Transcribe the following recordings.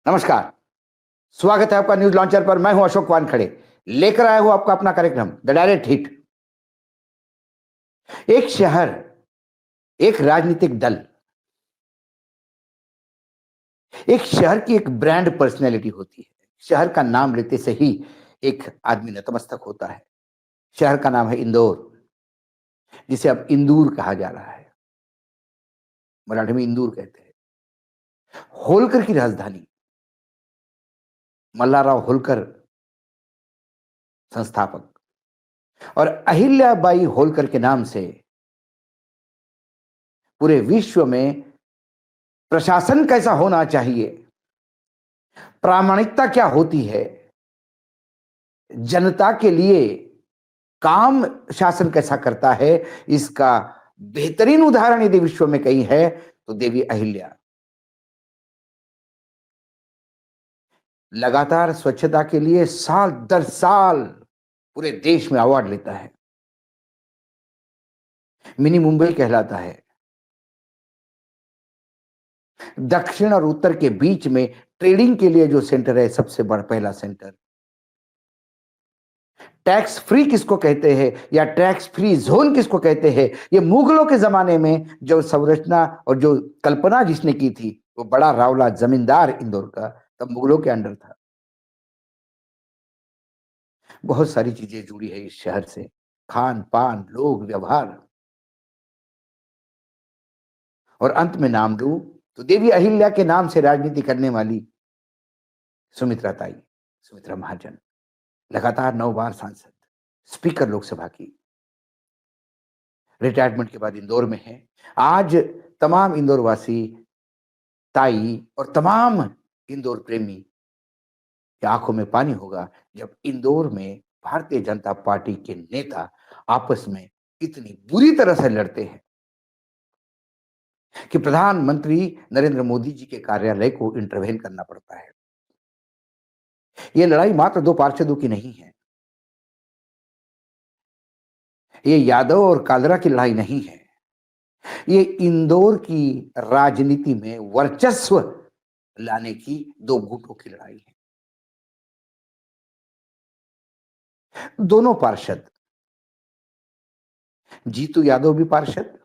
नमस्कार। स्वागत है आपका न्यूज लॉन्चर पर। मैं हूं अशोक वानखड़े, लेकर आया हूं आपका अपना कार्यक्रम द डायरेक्ट हिट। एक शहर, एक राजनीतिक दल, एक शहर की एक ब्रांड पर्सनैलिटी होती है। शहर का नाम लेते से ही एक आदमी नतमस्तक होता है। शहर का नाम है इंदौर, जिसे अब इंदूर कहा जा रहा है। मराठी में इंदूर कहते हैं। होलकर की राजधानी, मल्हारराव होलकर संस्थापक, और अहिल्याबाई होलकर के नाम से पूरे विश्व में प्रशासन कैसा होना चाहिए, प्रामाणिकता क्या होती है, जनता के लिए काम शासन कैसा करता है, इसका बेहतरीन उदाहरण यदि विश्व में कहीं है तो देवी अहिल्या। लगातार स्वच्छता के लिए साल दर साल पूरे देश में अवार्ड लेता है। मिनी मुंबई कहलाता है। दक्षिण और उत्तर के बीच में ट्रेडिंग के लिए जो सेंटर है, सबसे बड़ा पहला सेंटर। टैक्स फ्री किसको कहते हैं या टैक्स फ्री जोन किसको कहते हैं, ये मुगलों के जमाने में जो संरचना और जो कल्पना जिसने की थी, वो बड़ा रावला जमींदार इंदौर का तब मुगलों के अंडर था। बहुत सारी चीजें जुड़ी है इस शहर से, खान पान, लोग, व्यवहार। और अंत में नाम लूं तो देवी अहिल्या के नाम से राजनीति करने वाली सुमित्रा ताई, सुमित्रा महाजन, लगातार 9 बार सांसद, स्पीकर लोकसभा की, रिटायरमेंट के बाद इंदौर में है। आज तमाम इंदौर वासी, ताई और तमाम इंदौर प्रेमी की आंखों में पानी होगा जब इंदौर में भारतीय जनता पार्टी के नेता आपस में इतनी बुरी तरह से लड़ते हैं कि प्रधानमंत्री नरेंद्र मोदी जी के कार्यालय को इंटरवेन करना पड़ता है। यह लड़ाई मात्र दो पार्षदों की नहीं है, ये यादव और कालरा की लड़ाई नहीं है, ये इंदौर की राजनीति में वर्चस्व लाने की दो गुटों की लड़ाई है। दोनों पार्षद, जीतू यादव भी पार्षद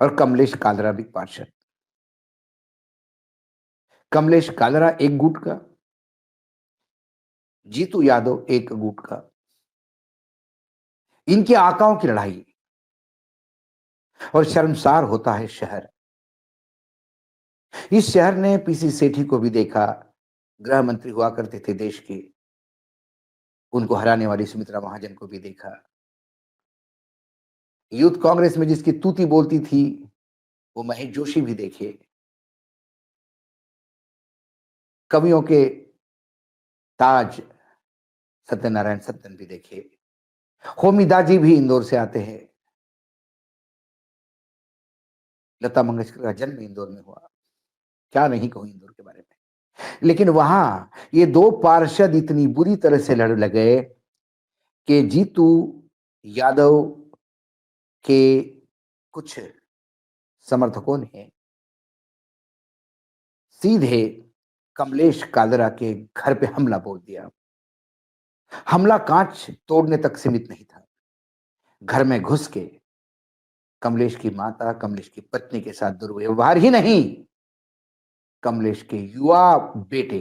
और कमलेश कालरा भी पार्षद। कमलेश कालरा एक गुट का, जीतू यादव एक गुट का। इनकी आकाओं की लड़ाई। और शर्मसार होता है शहर। इस शहर ने पीसी सेठी को भी देखा, गृह मंत्री हुआ करते थे देश के, उनको हराने वाली सुमित्रा महाजन को भी देखा। यूथ कांग्रेस में जिसकी तूती बोलती थी वो महेश जोशी भी देखे। कवियों के ताज सत्यनारायण सत्यन भी देखे। होमी दाजी भी इंदौर से आते हैं। लता मंगेशकर का जन्म इंदौर में हुआ। क्या नहीं कहूं इंदौर के बारे में। लेकिन वहां ये दो पार्षद इतनी बुरी तरह से लड़ लगे कि जीतू यादव के कुछ समर्थकों ने सीधे कमलेश कालरा के घर पे हमला बोल दिया। हमला कांच तोड़ने तक सीमित नहीं था। घर में घुस के कमलेश की माता, कमलेश की पत्नी के साथ दुर्व्यवहार ही नहीं, कमलेश के युवा बेटे,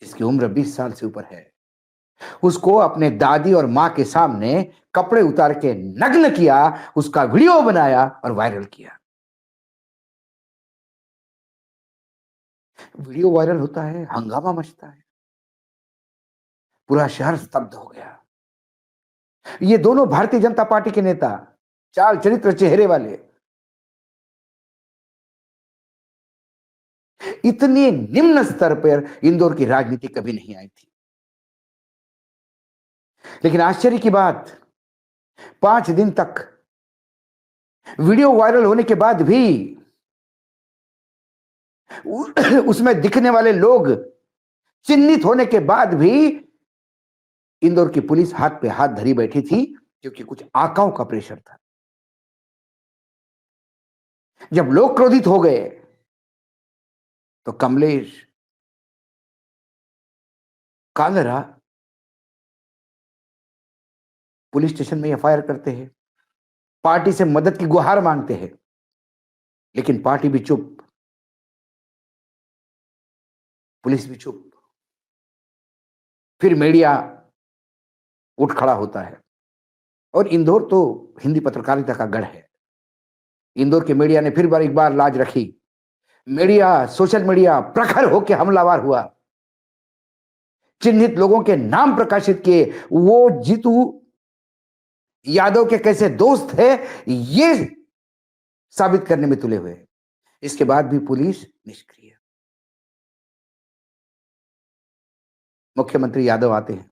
जिसकी उम्र 20 साल से ऊपर है, उसको अपने दादी और मां के सामने कपड़े उतार के नग्न किया, उसका वीडियो बनाया और वायरल किया। वीडियो वायरल होता है, हंगामा मचता है, पूरा शहर स्तब्ध हो गया। ये दोनों भारतीय जनता पार्टी के नेता, चाल चरित्र चेहरे वाले, इतने निम्न स्तर पर इंदौर की राजनीति कभी नहीं आई थी। लेकिन आश्चर्य की बात, 5 दिन तक वीडियो वायरल होने के बाद भी उसमें दिखने वाले लोग चिन्हित होने के बाद भी इंदौर की पुलिस हाथ पे हाथ धरी बैठी थी, क्योंकि कुछ आकाओं का प्रेशर था। जब लोग क्रोधित हो गए तो कमलेश कालरा पुलिस स्टेशन में एफआईआर करते हैं, पार्टी से मदद की गुहार मांगते हैं, लेकिन पार्टी भी चुप, पुलिस भी चुप। फिर मीडिया उठ खड़ा होता है, और इंदौर तो हिंदी पत्रकारिता का गढ़ है। इंदौर के मीडिया ने फिर बार एक बार लाज रखी। मीडिया, सोशल मीडिया प्रखर होकर हमलावर हुआ, चिन्हित लोगों के नाम प्रकाशित किए। वो जीतू यादव के कैसे दोस्त है ये साबित करने में तुले हुए हैं। इसके बाद भी पुलिस निष्क्रिय। मुख्यमंत्री यादव आते हैं,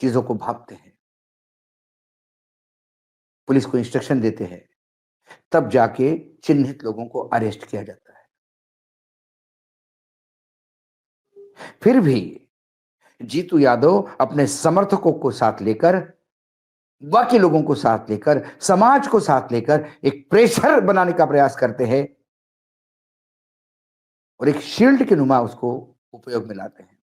चीजों को भांपते हैं, पुलिस को इंस्ट्रक्शन देते हैं, तब जाके चिन्हित लोगों को अरेस्ट किया जाता है। फिर भी जीतू यादव अपने समर्थकों को साथ लेकर, बाकी लोगों को साथ लेकर, समाज को साथ लेकर एक प्रेशर बनाने का प्रयास करते हैं, और एक शील्ड के नुमा उसको उपयोग में लाते हैं।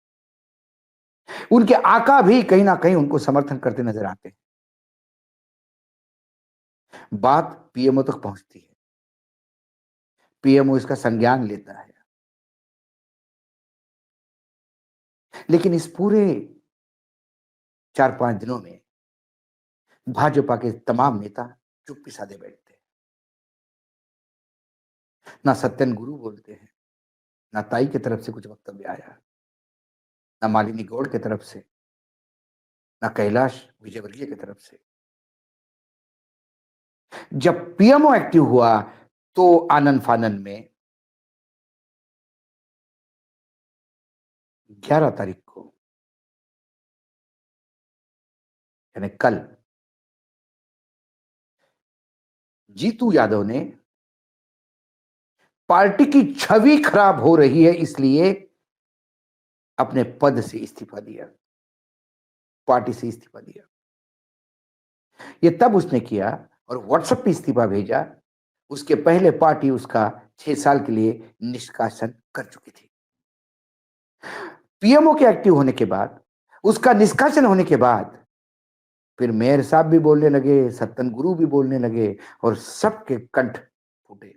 उनके आका भी कहीं ना कहीं उनको समर्थन करते नजर आते हैं। बात पीएमओ तक पहुंचती है, पीएमओ इसका संज्ञान लेता है, लेकिन इस पूरे 4-5 दिनों में भाजपा के तमाम नेता चुप्पी साधे बैठते हैं। ना सत्यन गुरु बोलते हैं, ना ताई की तरफ से कुछ वक्तव्य आया, ना मालिनी गौड़ की तरफ से, ना कैलाश विजयवर्गीय की तरफ से। जब पीएमओ एक्टिव हुआ तो आनंद फानन में 11 तारीख को, यानी कल, जीतू यादव ने पार्टी की छवि खराब हो रही है इसलिए अपने पद से इस्तीफा दिया, पार्टी से इस्तीफा दिया। ये तब उसने किया और व्हाट्सएप पे इस्तीफा भेजा। उसके पहले पार्टी उसका 6 साल के लिए निष्कासन कर चुकी थी। पीएमओ के एक्टिव होने के बाद, उसका निष्कासन होने के बाद, फिर मेयर साहब भी बोलने लगे, सत्तन गुरु भी बोलने लगे, और सबके कंठ फूटे।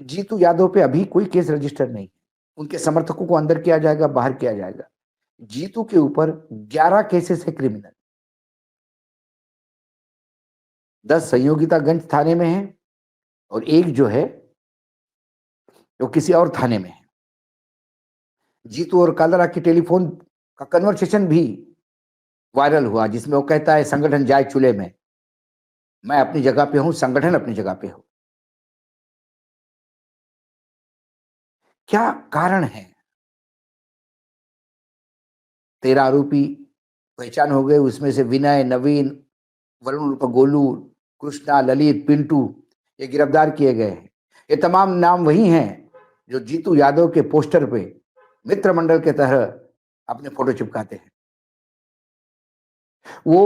जीतू यादव पे अभी कोई केस रजिस्टर नहीं। उनके समर्थकों को अंदर किया जाएगा, बाहर किया जाएगा। जीतू के ऊपर 11 केसेस है क्रिमिनल। 10 संयोगितागंज थाने में है, और एक जो है वो किसी और थाने में है। जीतू और कालरा की टेलीफोन का कन्वर्सेशन भी वायरल हुआ, जिसमें वो कहता है संगठन जाए चूल्हे में, मैं अपनी जगह पे हूं, संगठन अपनी जगह पे हो। क्या कारण है? 13 आरोपी पहचान हो गए, उसमें से विनय, नवीन, वरुण उर्फ गोलू, कृष्णा, ललित, पिंटू, ये गिरफ्तार किए गए हैं। ये तमाम नाम वही हैं जो जीतू यादव के पोस्टर पे मित्र मंडल के तरह अपने फोटो चिपकाते हैं। वो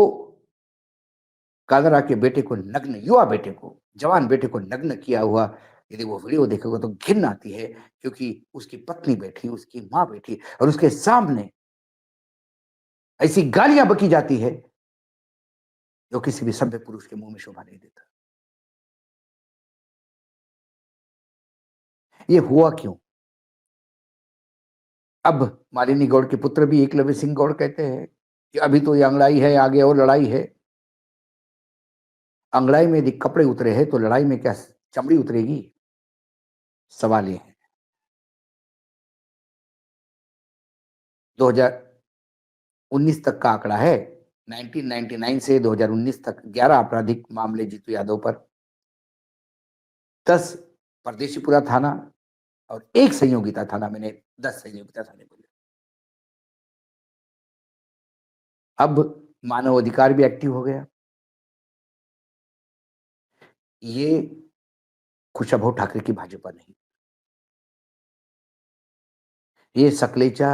कादरा के बेटे को नग्न, युवा बेटे को, जवान बेटे को नग्न किया हुआ यदि वो वीडियो देखेगा तो घिन आती है, क्योंकि उसकी पत्नी बैठी, उसकी मां बैठी, और उसके सामने ऐसी गालियां बकी जाती है जो किसी भी सभ्य पुरुष के मुंह में शोभा नहीं देता। ये हुआ क्यों? अब मालिनी गौड़ के पुत्र भी एकलव्य सिंह गौड़ कहते हैं कि अभी तो ये अंगड़ाई है, आगे और लड़ाई है। अंगड़ाई में यदि कपड़े उतरे हैं तो लड़ाई में क्या चमड़ी उतरेगी? सवाल ये है। 2019 तक का आंकड़ा है, 1999 से 2019 तक 11 आपराधिक मामले जीतू यादव पर, 10 परदेशीपुरा थाना और 1 संयोगिता थाना। मैंने 10 संयोगिता थाने बोले। अब मानव अधिकार भी एक्टिव हो गया। ये खुशबू ठाकरे की भाजपा नहीं, ये सकलेचा,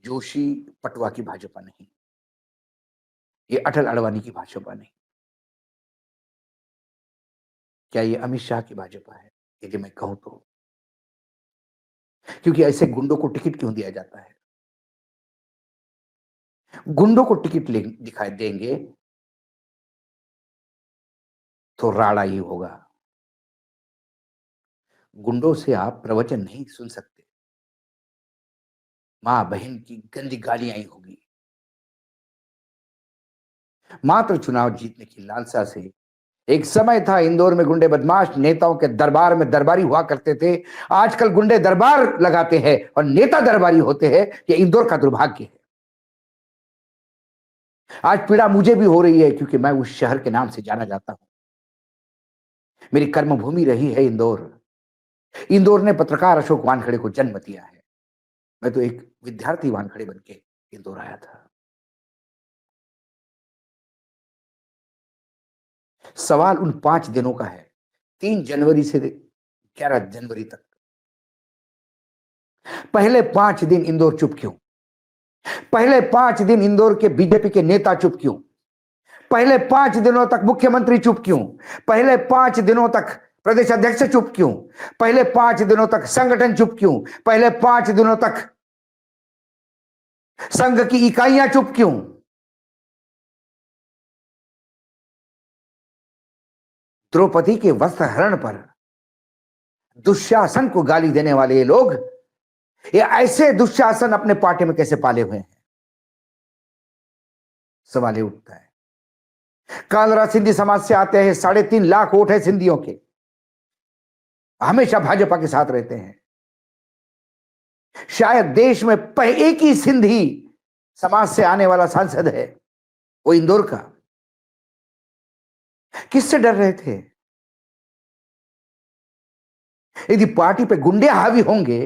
जोशी, पटवा की भाजपा नहीं, ये अटल अडवाणी की भाजपा नहीं। क्या ये अमित शाह की भाजपा है? यदि मैं कहूं तो, क्योंकि ऐसे गुंडों को टिकट क्यों दिया जाता है? गुंडों को टिकट दिखाई देंगे तो राड़ा ही होगा। गुंडों से आप प्रवचन नहीं सुन सकते, मां बहन की गंदी गालियां ही होगी। मात्र चुनाव जीतने की लालसा से एक समय था इंदौर में गुंडे बदमाश नेताओं के दरबार में दरबारी हुआ करते थे। आजकल गुंडे दरबार लगाते हैं और नेता दरबारी होते हैं। ये इंदौर का दुर्भाग्य है। आज पीड़ा मुझे भी हो रही है क्योंकि मैं उस शहर के नाम से जाना जाता हूं। मेरी कर्मभूमि रही है इंदौर। इंदौर ने पत्रकार अशोक वानखेड़े को जन्म दिया है। मैं तो एक विद्यार्थी वानखेड़े बन के इंदौर आया था। सवाल उन 5 दिनों का है, 3 जनवरी से 11 जनवरी तक। पहले 5 दिन इंदौर चुप क्यों? पहले 5 दिन इंदौर के बीजेपी के नेता चुप क्यों? पहले 5 दिनों तक मुख्यमंत्री चुप क्यों? पहले 5 दिनों तक प्रदेश अध्यक्ष चुप क्यों? पहले 5 दिनों तक संगठन चुप क्यों? पहले 5 दिनों तक संघ की इकाइयां चुप क्यों? द्रौपदी के वस्त्र हरण पर दुशासन को गाली देने वाले ये लोग, ये ऐसे दुशासन अपने पार्टी में कैसे पाले हुए हैं? सवाल ये उठता है। कालरा सिंधी समाज से आते हैं, 3.5 लाख वोट है सिंधियों के, हमेशा भाजपा के साथ रहते हैं। शायद देश में एक ही सिंधी समाज से आने वाला सांसद है, वो इंदौर का। किससे डर रहे थे? यदि पार्टी पे गुंडे हावी होंगे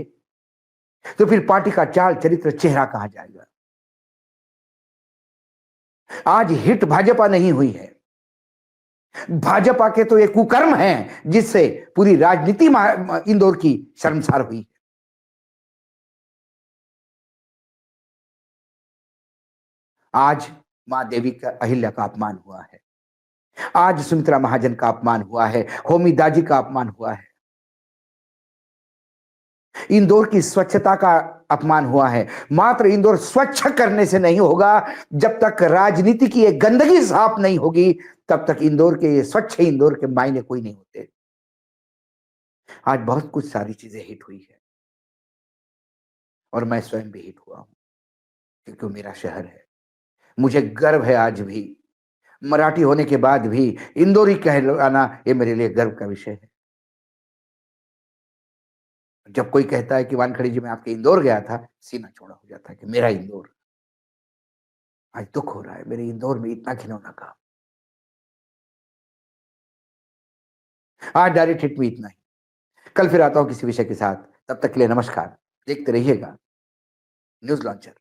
तो फिर पार्टी का चाल चरित्र चेहरा कहां जाएगा? आज हिट भाजपा नहीं हुई है। भाजपा के तो ये कुकर्म हैं जिससे पूरी राजनीति इंदौर की शर्मसार हुई। आज मां देवी का अहिल्या का अपमान हुआ है। आज सुमित्रा महाजन का अपमान हुआ है। होमी दाजी का अपमान हुआ है। इंदौर की स्वच्छता का अपमान हुआ है। मात्र इंदौर स्वच्छ करने से नहीं होगा, जब तक राजनीति की ये गंदगी साफ नहीं होगी तब तक इंदौर के ये स्वच्छ इंदौर के मायने कोई नहीं होते। आज बहुत कुछ सारी चीजें हिट हुई है और मैं स्वयं भी हिट हुआ हूं क्योंकि वो मेरा शहर है। मुझे गर्व है आज भी, मराठी होने के बाद भी इंदौरी कहलाना ये मेरे लिए गर्व का विषय है। जब कोई कहता है कि वानखड़ी जी मैं आपके इंदौर गया था, सीना चौड़ा हो जाता है कि मेरा इंदौर। आज दुख हो रहा है मेरे इंदौर में इतना घिनौना काम। आज डायरेक्ट हिट में इतना ही। कल फिर आता हूं किसी विषय के साथ। तब तक के लिए नमस्कार। देखते रहिएगा न्यूज लॉन्चर।